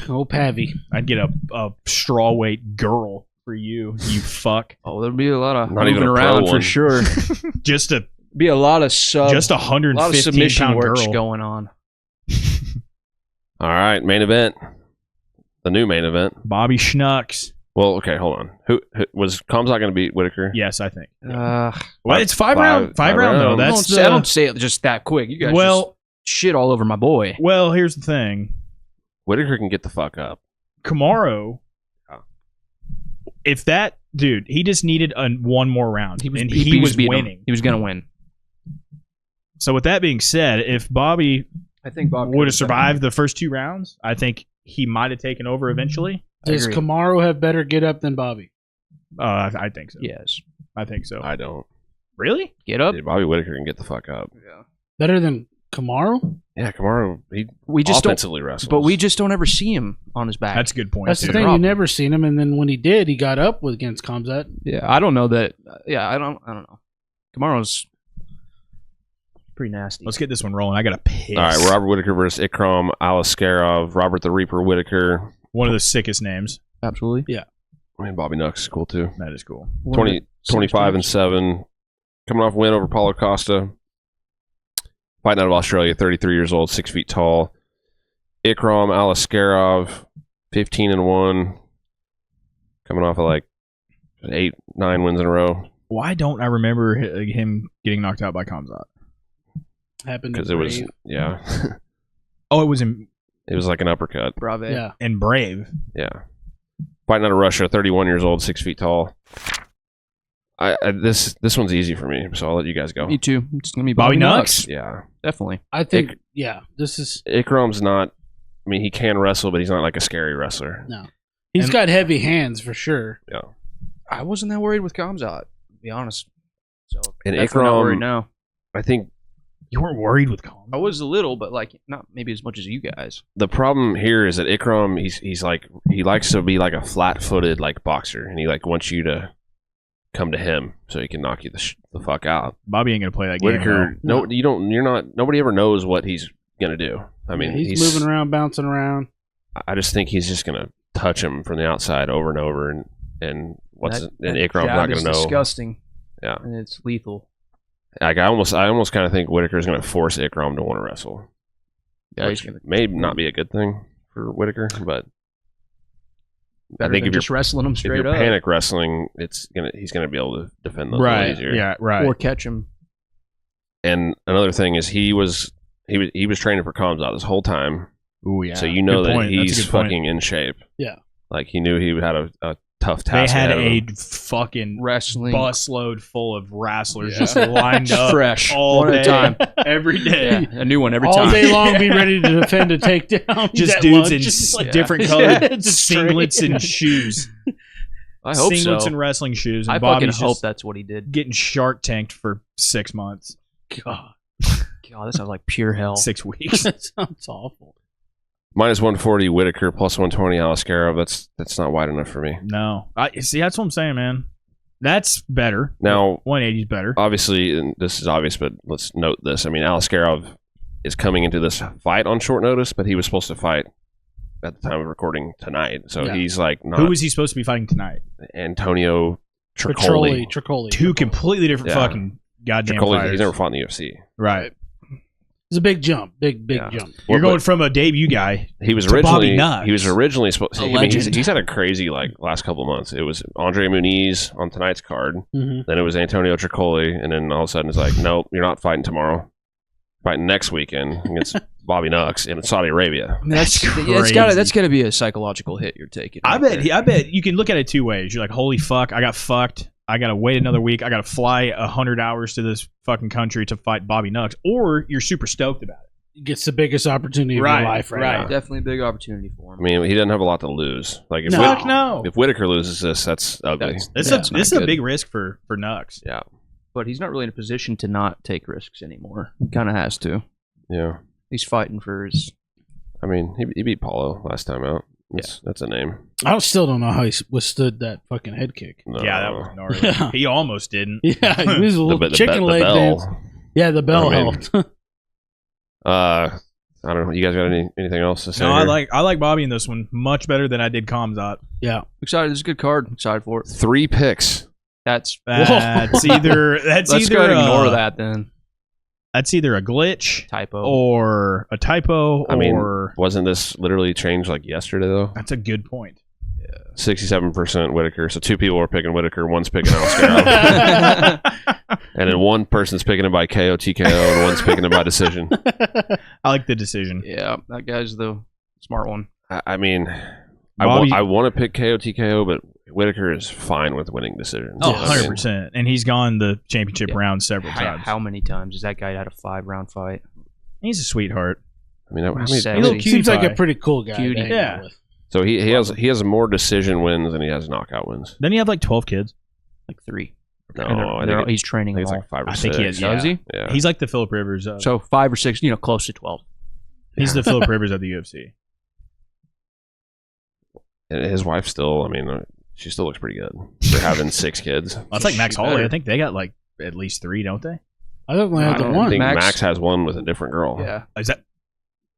Oh, Pavy.
I'd get a straw weight girl for you, you fuck.
Oh, there'd be a lot of
Not even
moving
a pro
around for
one.
sure.
Just a
Be a lot of sub,
just
a lot of
115
submission
pound
work
girl.
going on.
All right. Main event. The new main event.
Bobby Schnucks.
Well, okay, hold on. Who was Kamzat going to beat Whittaker?
Yes, I think.
Uh,
Well, it's five round
five
round though.
rounds.
That's
I don't say it just that quick. You guys just shit all over my boy.
well. Here's the thing.
Whittaker can get the fuck up.
Kamaru.
Oh.
If that dude, he just needed one more round, and he was
beating him.
winning.
He was gonna win.
So with that being said, if Bobby
I think Bob
would have survived the first 2 rounds, I think he might have taken over eventually.
Does
agree.
Kamaru have better get up than Bobby?
I think so.
Yes.
I think so.
I don't.
Really?
Get up.
Dude, Bobby Whittaker can get the fuck up.
Better than Kamaru?
Yeah, Kamaru, he
We just don't.
offensively wrestles.
But we just don't ever see him on his back.
That's a good point.
That's the
too.
thing. You
Problem.
never seen him, and then when he did, he got up against Kamzat.
Yeah, I don't know that. Yeah, I don't know. Kamaru's pretty nasty.
Let's get this one rolling. I got to piss.
All right, Robert Whittaker versus Ikram Aliskerov. Robert the Reaper Whittaker.
One of the sickest names.
Absolutely.
I mean, Bobby Nucks is cool too.
That is cool.
25-7. Coming off a win over Paulo Costa. Fighting out of Australia, 33 years old, 6 feet tall. Ikram Aliskerov, 15-1. Coming off of like 8-9 wins in a row.
Why don't I remember him getting knocked out by Khamzat?
Happened
Because
to
it was,
Brave.
yeah.
Oh, it was in
It was like an uppercut.
Brave.
Yeah.
Brave.
Yeah. Fighting out of Russia, 31 years old, 6 feet tall. This one's easy for me, so I'll let you guys go.
Me too. It's gonna be
Bobby
Bobby
Nucks?
Nucks.
Yeah.
Definitely.
I think, this is.
Ikram's not, I mean, he can wrestle, but he's not like a scary wrestler.
No. He's
And-
got heavy hands for sure.
Yeah.
I wasn't that worried with Khamzat, to be honest. So
And
definitely not worried
Ikram,
now.
I think
You weren't worried with Khamzat?
I was a little, but like not maybe as much as you guys.
the problem here is that Ikram, he's like, he likes to be like a flat-footed like boxer, and he like wants you to come to him so he can knock you the fuck out.
Bobby ain't gonna play that game.
Whittaker,
well.
no, you don't. You're not. Nobody ever knows what he's gonna do. I mean,
he's moving around, bouncing around.
I just think he's just gonna touch him from the outside over and over, and Ikram's not gonna know.
Disgusting.
Yeah.
And it's lethal.
Like I almost kind of think Whittaker's gonna force Ikram to want to wrestle,
Yeah,
which
he's gonna
may not be a good thing for Whittaker, but
better
I think
than
if you're
just wrestling him
if
straight
you're
up
panic wrestling, he's gonna be able to defend those a
Right.
little easier.
Yeah. Right.
or catch him.
And another thing is he was training for Khamzat this whole time.
Ooh, yeah.
So you know
Good
that
point. That's a
he's
good point.
fucking in shape.
Yeah.
Like he knew he had a tough
They
task.
had
ahead of him.
a fucking
Wrestling.
busload full of wrestlers
Yeah.
just lined up
Fresh.
all
One
day,
at a time.
every day.
Yeah, a new one every
All
time.
day long, be ready to defend a takedown.
Just
At
dudes
lunch,
in
just like-
different
Yeah.
colored
Just
singlets
straight.
and shoes.
I hope
Singlets
so.
and wrestling shoes. And
I fucking
Bobby's
hope
just
that's what he did.
getting Shark Tanked for 6 months,
God,
God, this sounds like pure hell.
6 weeks.
that sounds awful.
Minus 140 Whittaker, plus 120 Aliskerov. That's not wide enough for me.
No, see, that's what I'm saying, man. That's better.
Now,
180 is better.
obviously, and this is obvious, but let's note this. I mean, Aliskerov is coming into this fight on short notice, but he was supposed to fight at the time of recording tonight. So
Yeah.
he's like not
Who was he supposed to be fighting tonight?
Antonio Tricoli.
Tricoli.
Two completely different
Yeah.
fucking goddamn
Tricoli,
fighters.
he's never fought in the UFC.
Right.
It's a big jump. Big
Yeah.
jump.
You're
Well,
going from a debut guy.
He was
to Bobby
originally
Nucks.
he was originally supposed.
A
I mean,
legend.
he's had a crazy like last couple of months. It was Andre Muniz on tonight's card.
Mm-hmm.
Then it was Antonio Tricoli, and then all of a sudden it's like, nope, you're not fighting tomorrow. Fighting next weekend against Bobby Nucks in Saudi Arabia.
That's
That's gotta be a psychological hit you're taking.
I
right there.
bet you can look at it two ways. You're like, holy fuck, I got fucked. I gotta wait another week. I gotta fly 100 hours to this fucking country to fight Bobby Nucks. Or you're super stoked about it.
Gets the biggest opportunity of
Right,
your life right
right.
now.
Definitely a big opportunity for
I
him.
mean, he doesn't have a lot to lose. Like if
No.
Fuck no.
if Whittaker loses this, that's ugly.
This
Yeah,
is
it's
this is
not
a
good.
big risk for Nucks.
Yeah,
But he's not really in a position to not take risks anymore. He kind of has to.
yeah.
He's fighting for his.
I mean, he beat Paulo last time out. That's a name.
I still don't know how he withstood that fucking head kick.
No.
Yeah, that was gnarly.
Yeah.
He almost didn't.
Yeah, he was a little
the
chicken leg dance.
bell.
Yeah, the bell
I mean,
helped.
I don't know. You guys got anything else to say?
No,
here?
I like Bobby in this one much better than I did Khamzat.
Yeah.
Excited. This is a good card. Excited for it.
3 picks.
That's.
That's either
Let's
either
go ahead and ignore that then.
That's either a glitch
Typo.
or a typo
I mean,
or
wasn't this literally changed like yesterday though?
that's a good point.
67% Whittaker. So 2 people are picking Whittaker, one's picking Aliskerov. And then one person's picking him by KO, TKO, and one's picking him by decision.
I like the decision.
Yeah, that guy's the smart one.
I mean,
Bobby-
I want to pick KO, TKO, but Whittaker is fine with winning decisions.
Oh,
I mean,
100%. And he's gone the championship round several times.
How many times has that guy had a 5-round fight?
He's a sweetheart.
I mean, how many,
Sexy.
Little cutie
Seems like
pie.
a pretty cool guy.
Cutie.
to hang
Yeah.
out with.
so he has more decision wins than he has knockout wins.
Doesn't he have like 12 kids?
Like 3.
No,
And
I
they're-
think,
he's training
it's
them all.
like 5 or
I
6.
think he has,
Does he?
Yeah.
He's like the Philip Rivers.
So 5 or 6, close to 12.
He's the Philip Rivers of the UFC.
And his wife still, I mean, she still looks pretty good for having 6 kids.
That's like Max
She
Holloway.
better.
I think they got like at least 3, don't they?
I definitely had the
don't
I
one.
think
Max-
Max has one with a different girl.
Yeah.
Is that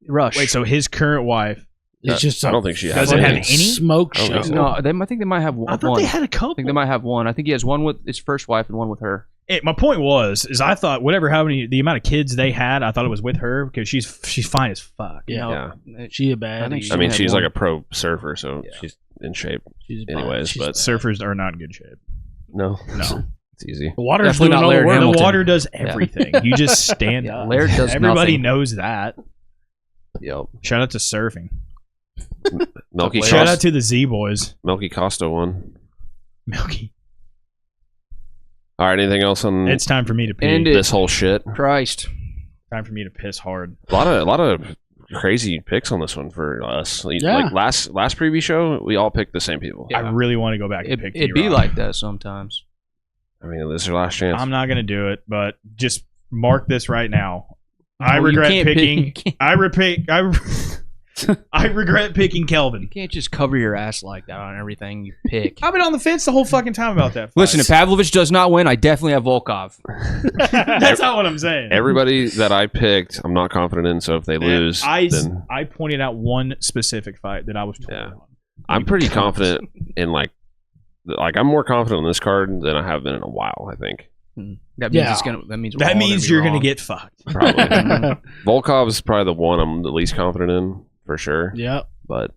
Rush.
wait? So his current wife
It's just
I don't think she has.
Does it have
any.
any?
smoke
I don't
show.
think
No, I think they might have one.
I thought they had a couple.
I think they might have one. I think he has one with his first wife and one with her.
My point is I thought the amount of kids they had, I thought it was with her because she's fine as fuck.
Yeah.
Yeah.
She a baddie.
I mean,
had
she's
one.
like a pro surfer, so
Yeah.
she's in shape.
She's a
anyways,
baddie.
but-
She's
Surfers are not in good shape.
No,
No.
it's easy.
the water's
Definitely
doing
not
all the
Laird
work.
Hamilton.
The water does everything. You just stand up.
Laird does
Everybody
nothing.
knows that.
Yep.
Shout out to surfing.
Milky
Shout out
Costa,
to the Z Boys.
Milky Costa won.
Milky.
All right. Anything else on
It's time for me to pee.
And
this whole shit?
Christ.
Time for me to piss hard.
A lot of crazy picks on this one for us.
Yeah.
Like last preview show, we all picked the same people.
I really want to go back and pick
It'd be
D-Rock.
like that sometimes.
I mean, this is your last chance.
I'm not going to do it, but just mark this right now. I
No, you
regret
can't pick-
picking.
you can't-
I regret picking Kelvin.
You can't just cover your ass like that on everything you pick.
I've been on the fence the whole fucking time about that.
Listen, if Pavlovich does not win, I definitely have Volkov.
That's not what I'm saying.
Everybody that I picked, I'm not confident in. So if they lose, then
I pointed out one specific fight that I was torn
Yeah.
on.
I'm pretty confident in like I'm more confident on this card than I have been in a while. I think
That means
Yeah.
it's gonna. That means we're
That
all
means
be
you're going
wrong.
to get fucked.
probably Volkov is probably the one I'm the least confident in for sure.
Yep.
But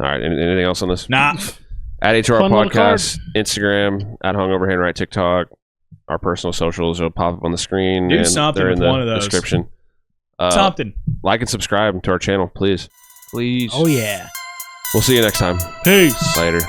all right, anything else on this?
Nah.
At HR
Fun little
Podcast, Instagram, at Hungover Handwrite, TikTok, our personal socials will pop up on the screen.
Do
and
something
they're in
with
the
one of those.
description.
Something.
Like and subscribe to our channel, please.
Please.
Oh yeah.
We'll see you next time.
Peace.
Later.